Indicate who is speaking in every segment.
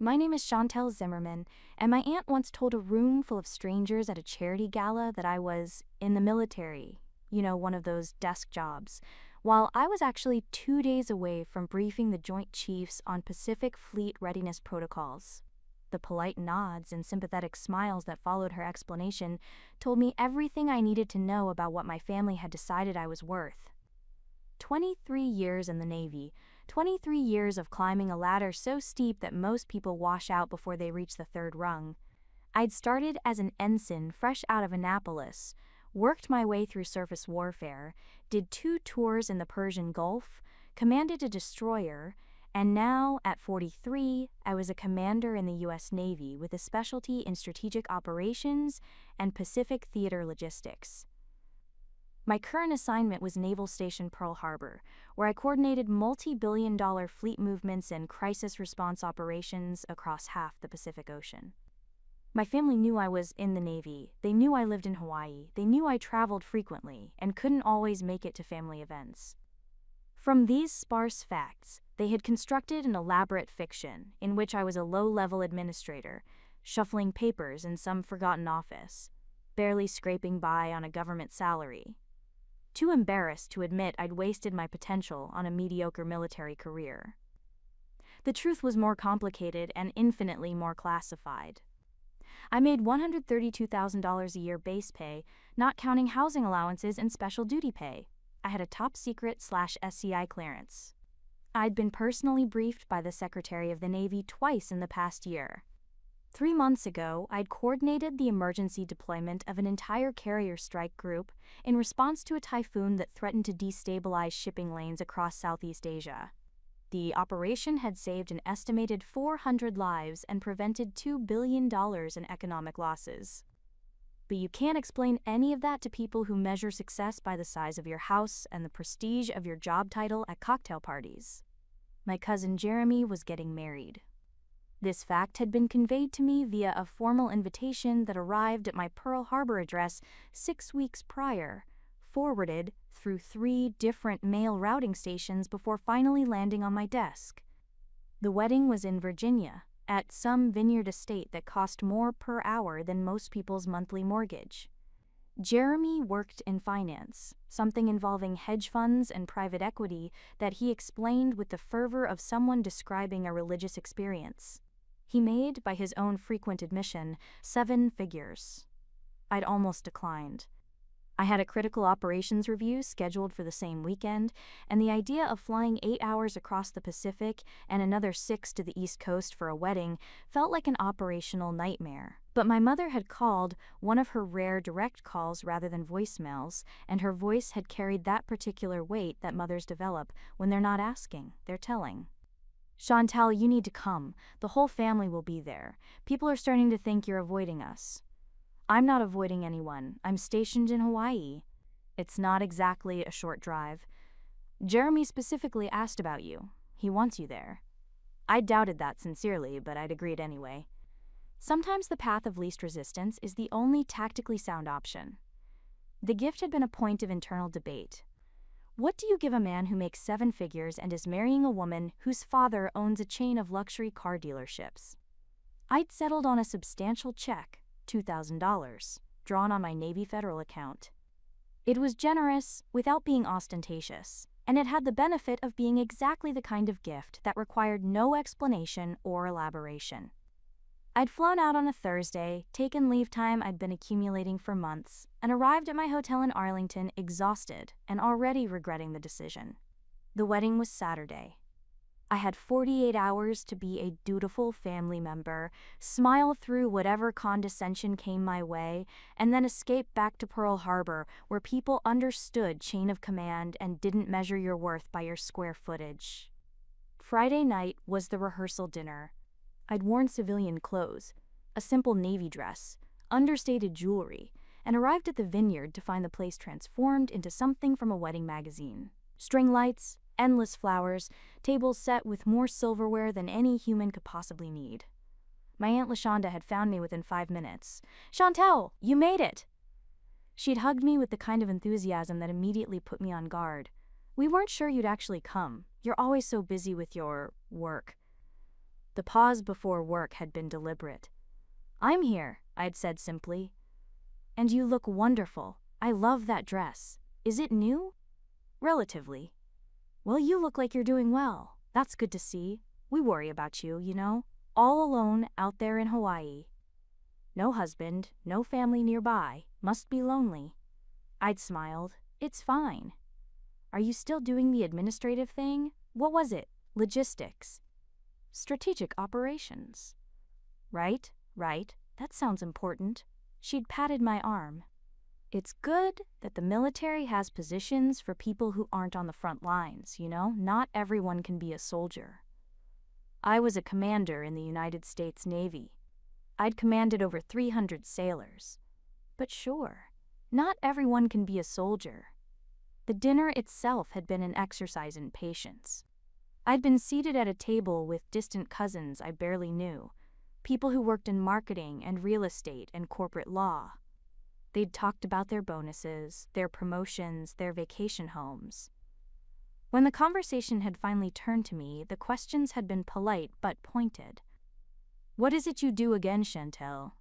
Speaker 1: My name is Chantel Zimmerman, and my aunt once told a room full of strangers at a charity gala that I was in the military, one of those desk jobs, while I was actually 2 days away from briefing the Joint Chiefs on Pacific Fleet readiness protocols. The polite nods and sympathetic smiles that followed her explanation told me everything I needed to know about what my family had decided I was worth. 23 years in the Navy, 23 years of climbing a ladder so steep that most people wash out before they reach the third rung. I'd started as an ensign fresh out of Annapolis, worked my way through surface warfare, did 2 tours in the Persian Gulf, commanded a destroyer, and now, at 43, I was a commander in the U.S. Navy with a specialty in strategic operations and Pacific theater logistics. My current assignment was Naval Station Pearl Harbor, where I coordinated multi-billion-dollar fleet movements and crisis response operations across half the Pacific Ocean. My family knew I was in the Navy, they knew I lived in Hawaii, they knew I traveled frequently and couldn't always make it to family events. From these sparse facts, they had constructed an elaborate fiction in which I was a low-level administrator, shuffling papers in some forgotten office, barely scraping by on a government salary. Too embarrassed to admit I'd wasted my potential on a mediocre military career. The truth was more complicated and infinitely more classified. I made $132,000 a year base pay, not counting housing allowances and special duty pay. I had a top-secret/SCI clearance. I'd been personally briefed by the Secretary of the Navy twice in the past year. 3 months ago, I'd coordinated the emergency deployment of an entire carrier strike group in response to a typhoon that threatened to destabilize shipping lanes across Southeast Asia. The operation had saved an estimated 400 lives and prevented $2 billion in economic losses. But you can't explain any of that to people who measure success by the size of your house and the prestige of your job title at cocktail parties. My cousin Jeremy was getting married. This fact had been conveyed to me via a formal invitation that arrived at my Pearl Harbor address 6 weeks prior, forwarded through 3 different mail routing stations before finally landing on my desk. The wedding was in Virginia, at some vineyard estate that cost more per hour than most people's monthly mortgage. Jeremy worked in finance, something involving hedge funds and private equity that he explained with the fervor of someone describing a religious experience. He made, by his own frequent admission, 7 figures. I'd almost declined. I had a critical operations review scheduled for the same weekend, and the idea of flying 8 hours across the Pacific and another 6 to the East Coast for a wedding felt like an operational nightmare. But my mother had called, one of her rare direct calls rather than voicemails, and her voice had carried that particular weight that mothers develop when they're not asking, they're telling. "Chantal, you need to come. The whole family will be there. People are starting to think you're avoiding us." "I'm not avoiding anyone. I'm stationed in Hawaii." "It's not exactly a short drive." "Jeremy specifically asked about you. He wants you there." I doubted that sincerely, but I'd agreed anyway. Sometimes the path of least resistance is the only tactically sound option. The gift had been a point of internal debate. What do you give a man who makes 7 figures and is marrying a woman whose father owns a chain of luxury car dealerships? I'd settled on a substantial check, $2,000, drawn on my Navy Federal account. It was generous without being ostentatious, and it had the benefit of being exactly the kind of gift that required no explanation or elaboration. I'd flown out on a Thursday, taken leave time I'd been accumulating for months, and arrived at my hotel in Arlington exhausted and already regretting the decision. The wedding was Saturday. I had 48 hours to be a dutiful family member, smile through whatever condescension came my way, and then escape back to Pearl Harbor, where people understood chain of command and didn't measure your worth by your square footage. Friday night was the rehearsal dinner. I'd worn civilian clothes, a simple Navy dress, understated jewelry, and arrived at the vineyard to find the place transformed into something from a wedding magazine. String lights, endless flowers, tables set with more silverware than any human could possibly need. My Aunt LaShonda had found me within 5 minutes. "Chantel, you made it!" She'd hugged me with the kind of enthusiasm that immediately put me on guard. "We weren't sure you'd actually come. You're always so busy with your work." The pause before work had been deliberate. "I'm here," I'd said simply. "And you look wonderful. I love that dress. Is it new?" "Relatively." "Well, you look like you're doing well. That's good to see. We worry about you, you know, all alone out there in Hawaii. No husband, no family nearby. Must be lonely." I'd smiled. "It's fine." "Are you still doing the administrative thing? What was it? Logistics?" "Strategic operations." Right. That sounds important." She'd patted my arm. "It's good that the military has positions for people who aren't on the front lines, you know? Not everyone can be a soldier." I was a commander in the United States Navy. I'd commanded over 300 sailors. But sure, not everyone can be a soldier. The dinner itself had been an exercise in patience. I'd been seated at a table with distant cousins I barely knew, people who worked in marketing and real estate and corporate law. They'd talked about their bonuses, their promotions, their vacation homes. When the conversation had finally turned to me, the questions had been polite but pointed. "What is it you do again, Chantel?"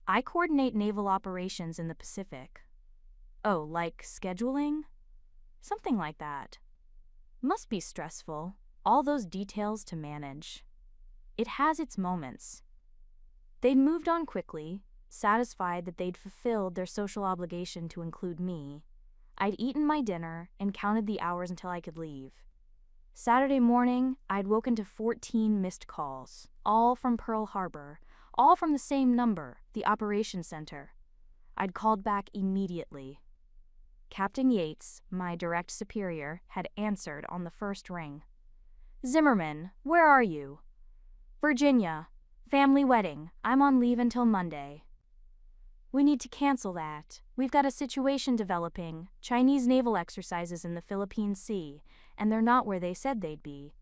Speaker 1: "I coordinate naval operations in the Pacific." "Oh, like scheduling?" "Something like that." "Must be stressful, all those details to manage." "It has its moments." They'd moved on quickly, satisfied that they'd fulfilled their social obligation to include me. I'd eaten my dinner and counted the hours until I could leave. Saturday morning, I'd woken to 14 missed calls, all from Pearl Harbor, all from the same number, the operations center. I'd called back immediately. Captain Yates, my direct superior, had answered on the first ring. "Zimmerman, where are you?" "Virginia. Family wedding. I'm on leave until Monday." "We need to cancel that. We've got a situation developing, Chinese naval exercises in the Philippine Sea, and they're not where they said they'd be.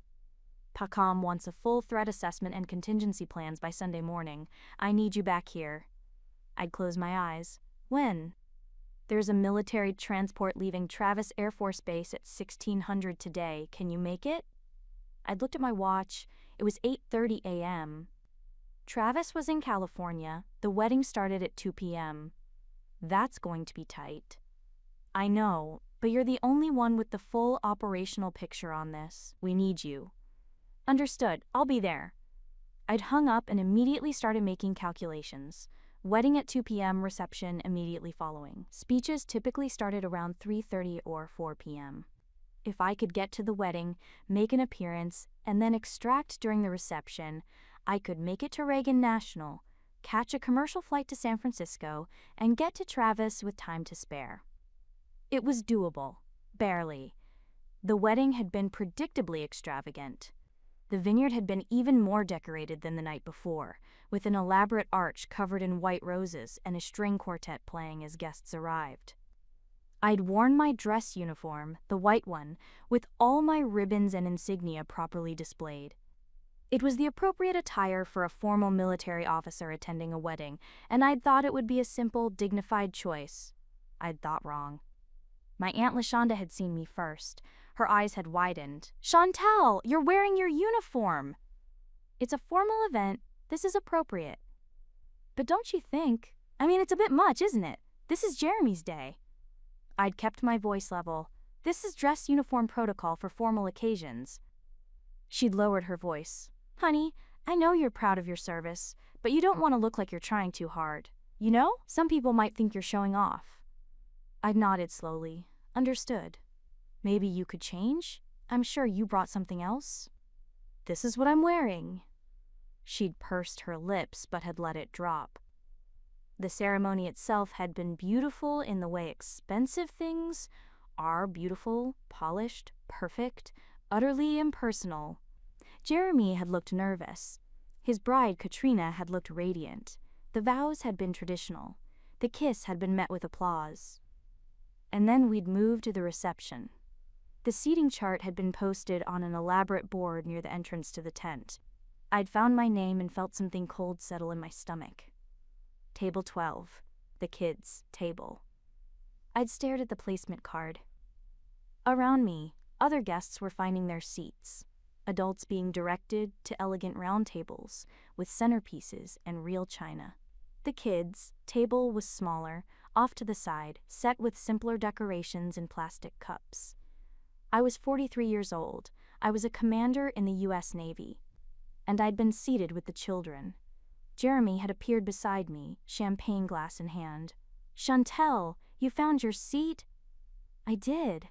Speaker 1: PACOM wants a full threat assessment and contingency plans by Sunday morning. I need you back here." I'd close my eyes. "When?" "There's a military transport leaving Travis Air Force Base at 1600 today. Can you make it?" I'd looked at my watch. It was 8:30 a.m. Travis was in California. The wedding started at 2 p.m. "That's going to be tight." "I know, but you're the only one with the full operational picture on this. We need you." "Understood. I'll be there." I'd hung up and immediately started making calculations. Wedding at 2 p.m., reception immediately following. Speeches typically started around 3:30 or 4 p.m. If I could get to the wedding, make an appearance, and then extract during the reception, I could make it to Reagan National, catch a commercial flight to San Francisco, and get to Travis with time to spare. It was doable. Barely. The wedding had been predictably extravagant. The vineyard had been even more decorated than the night before, with an elaborate arch covered in white roses and a string quartet playing as guests arrived. I'd worn my dress uniform, the white one, with all my ribbons and insignia properly displayed. It was the appropriate attire for a formal military officer attending a wedding, and I'd thought it would be a simple, dignified choice. I'd thought wrong. My Aunt LaShonda had seen me first. Her eyes had widened. "Chantal, you're wearing your uniform!" "It's a formal event. This is appropriate." "But don't you think? I mean, it's a bit much, isn't it? This is Jeremy's day." I'd kept my voice level. "This is dress uniform protocol for formal occasions." She'd lowered her voice. "Honey, I know you're proud of your service, but you don't want to look like you're trying too hard. You know, some people might think you're showing off." I nodded slowly. "Understood. Maybe you could change? I'm sure you brought something else." "This is what I'm wearing." She'd pursed her lips but had let it drop. The ceremony itself had been beautiful in the way expensive things are beautiful, polished, perfect, utterly impersonal. Jeremy had looked nervous. His bride, Katrina, had looked radiant. The vows had been traditional. The kiss had been met with applause. And then we'd moved to the reception. The seating chart had been posted on an elaborate board near the entrance to the tent. I'd found my name and felt something cold settle in my stomach. Table 12. The kids' table. I'd stared at the placement card. Around me, other guests were finding their seats. adults being directed to elegant round tables with centerpieces and real china. The kids' table was smaller, off to the side, set with simpler decorations and plastic cups. I was 43 years old. I was a commander in the U.S. Navy, and I'd been seated with the children. Jeremy had appeared beside me, champagne glass in hand. "Chantel, you found your seat?" "I did."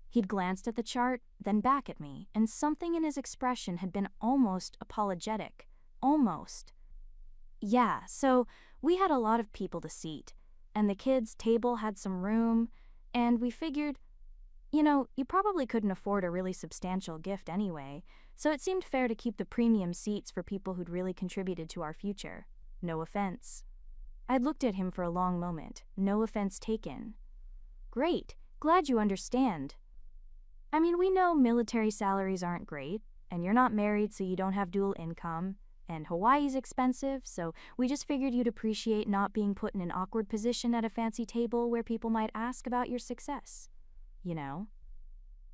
Speaker 1: He'd glanced at the chart, then back at me, and something in his expression had been almost apologetic. Almost. "Yeah, so we had a lot of people to seat, and the kids' table had some room, and we figured, you probably couldn't afford a really substantial gift anyway, so it seemed fair to keep the premium seats for people who'd really contributed to our future. No offense." I'd looked at him for a long moment. No offense taken. "Great, glad you understand. I mean, we know military salaries aren't great, and you're not married so you don't have dual income, and Hawaii's expensive, so we just figured you'd appreciate not being put in an awkward position at a fancy table where people might ask about your success. You know?"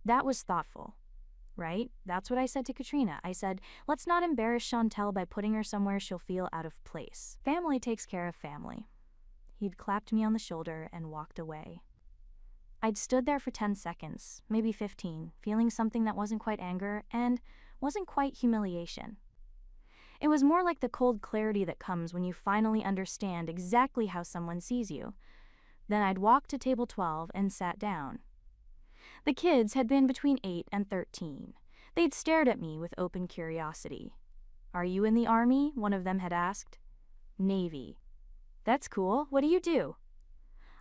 Speaker 1: That was thoughtful, right? That's what I said to Katrina. I said, let's not embarrass Chantel by putting her somewhere she'll feel out of place. Family takes care of family. He'd clapped me on the shoulder and walked away. I'd stood there for 10 seconds, maybe 15, feeling something that wasn't quite anger and wasn't quite humiliation. It was more like the cold clarity that comes when you finally understand exactly how someone sees you. Then I'd walked to table 12 and sat down. The kids had been between 8 and 13. They'd stared at me with open curiosity. "Are you in the Army?" one of them had asked. "Navy." "That's cool. What do you do?"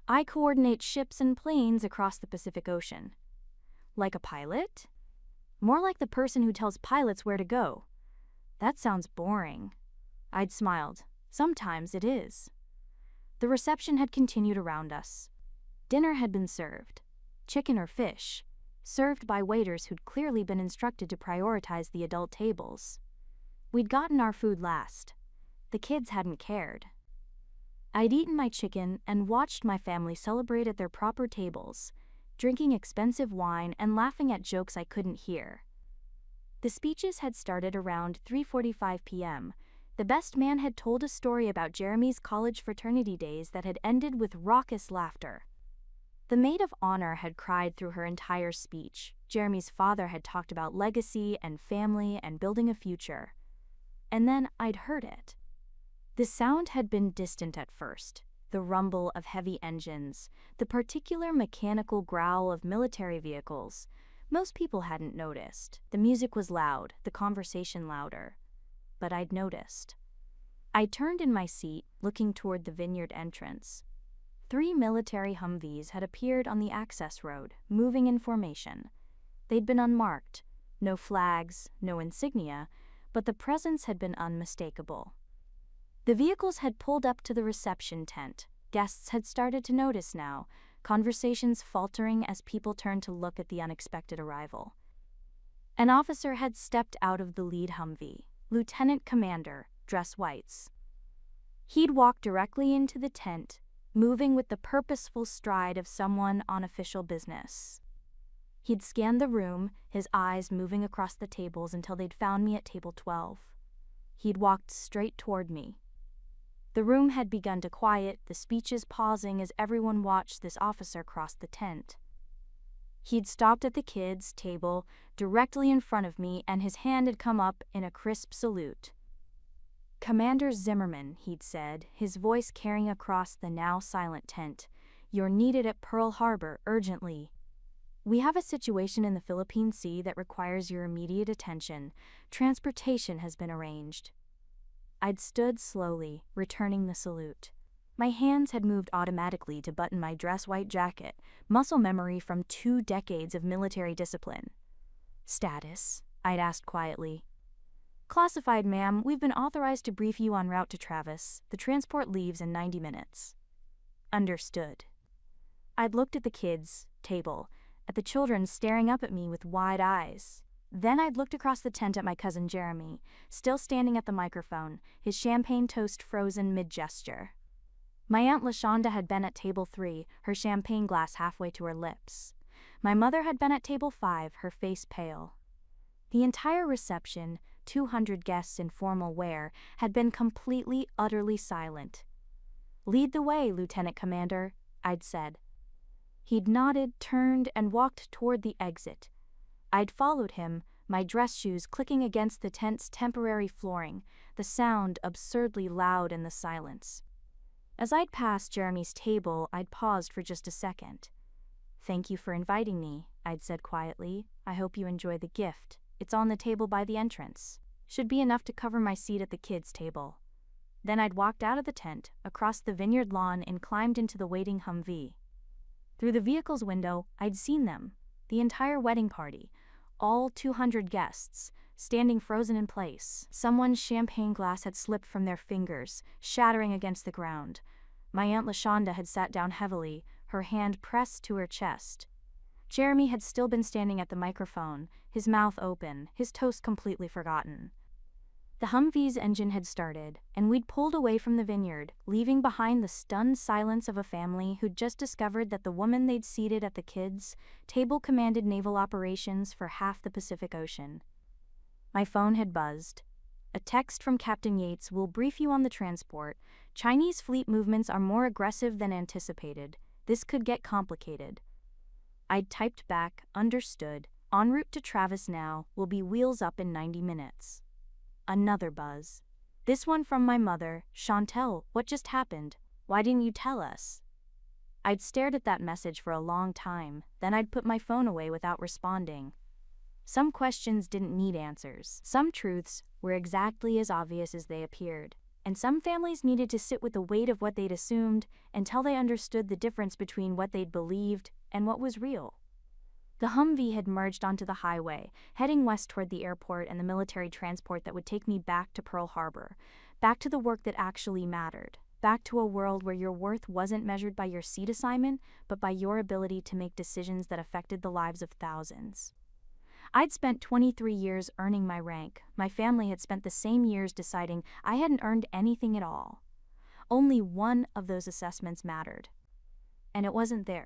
Speaker 1: "I coordinate ships and planes across the Pacific Ocean." "Like a pilot?" "More like the person who tells pilots where to go." "That sounds boring." I'd smiled. Sometimes it is. The reception had continued around us. Dinner had been served. Chicken or fish, served by waiters who'd clearly been instructed to prioritize the adult tables. We'd gotten our food last. The kids hadn't cared. I'd eaten my chicken and watched my family celebrate at their proper tables, drinking expensive wine and laughing at jokes I couldn't hear. The speeches had started around 3:45 p.m. The best man had told a story about Jeremy's college fraternity days that had ended with raucous laughter. The maid of honor had cried through her entire speech. Jeremy's father had talked about legacy and family and building a future. And then I'd heard it. The sound had been distant at first, the rumble of heavy engines, the particular mechanical growl of military vehicles. Most people hadn't noticed. The music was loud, the conversation louder. But I'd noticed. I turned in my seat, looking toward the vineyard entrance. 3 military Humvees had appeared on the access road, moving in formation. They'd been unmarked, no flags, no insignia, but the presence had been unmistakable. The vehicles had pulled up to the reception tent. Guests had started to notice now, conversations faltering as people turned to look at the unexpected arrival. An officer had stepped out of the lead Humvee, Lieutenant Commander, dress whites. He'd walked directly into the tent, moving with the purposeful stride of someone on official business. He'd scanned the room, his eyes moving across the tables until they'd found me at table 12. He'd walked straight toward me. The room had begun to quiet, the speeches pausing as everyone watched this officer cross the tent. He'd stopped at the kids' table directly in front of me, and his hand had come up in a crisp salute. "Commander Zimmerman," he'd said, his voice carrying across the now silent tent, "you're needed at Pearl Harbor urgently. We have a situation in the Philippine Sea that requires your immediate attention. Transportation has been arranged." I'd stood slowly, returning the salute. My hands had moved automatically to button my dress white jacket, muscle memory from 2 decades of military discipline. "Status?" I'd asked quietly. "Classified, ma'am. We've been authorized to brief you en route to Travis. The transport leaves in 90 minutes. "Understood." I'd looked at the kids' table, at the children staring up at me with wide eyes. Then I'd looked across the tent at my cousin Jeremy, still standing at the microphone, his champagne toast frozen mid-gesture. My Aunt LaShonda had been at table 3, her champagne glass halfway to her lips. My mother had been at table 5, her face pale. The entire reception, 200 guests in formal wear, had been completely, utterly silent. "Lead the way, Lieutenant Commander," I'd said. He'd nodded, turned, and walked toward the exit. I'd followed him, my dress shoes clicking against the tent's temporary flooring, the sound absurdly loud in the silence. As I'd passed Jeremy's table, I'd paused for just a second. "Thank you for inviting me," I'd said quietly. "I hope you enjoy the gift. It's on the table by the entrance. Should be enough to cover my seat at the kids' table." Then I'd walked out of the tent, across the vineyard lawn, and climbed into the waiting Humvee. Through the vehicle's window, I'd seen them, the entire wedding party, all 200 guests, standing frozen in place. Someone's champagne glass had slipped from their fingers, shattering against the ground. My Aunt LaShonda had sat down heavily, her hand pressed to her chest. Jeremy had still been standing at the microphone, his mouth open, his toast completely forgotten. The Humvee's engine had started, and we'd pulled away from the vineyard, leaving behind the stunned silence of a family who'd just discovered that the woman they'd seated at the kids' table commanded naval operations for half the Pacific Ocean. My phone had buzzed. "A text from Captain Yates will brief you on the transport. Chinese fleet movements are more aggressive than anticipated. This could get complicated." I'd typed back, "Understood. En route to Travis now. Will be wheels up in 90 minutes. Another buzz. This one from my mother. "Chantel, what just happened? Why didn't you tell us?" I'd stared at that message for a long time, then I'd put my phone away without responding. Some questions didn't need answers. Some truths were exactly as obvious as they appeared. And some families needed to sit with the weight of what they'd assumed until they understood the difference between what they'd believed and what was real. The Humvee had merged onto the highway, heading west toward the airport and the military transport that would take me back to Pearl Harbor, back to the work that actually mattered, back to a world where your worth wasn't measured by your seat assignment, but by your ability to make decisions that affected the lives of thousands. I'd spent 23 years earning my rank. My family had spent the same years deciding I hadn't earned anything at all. Only one of those assessments mattered. And it wasn't theirs.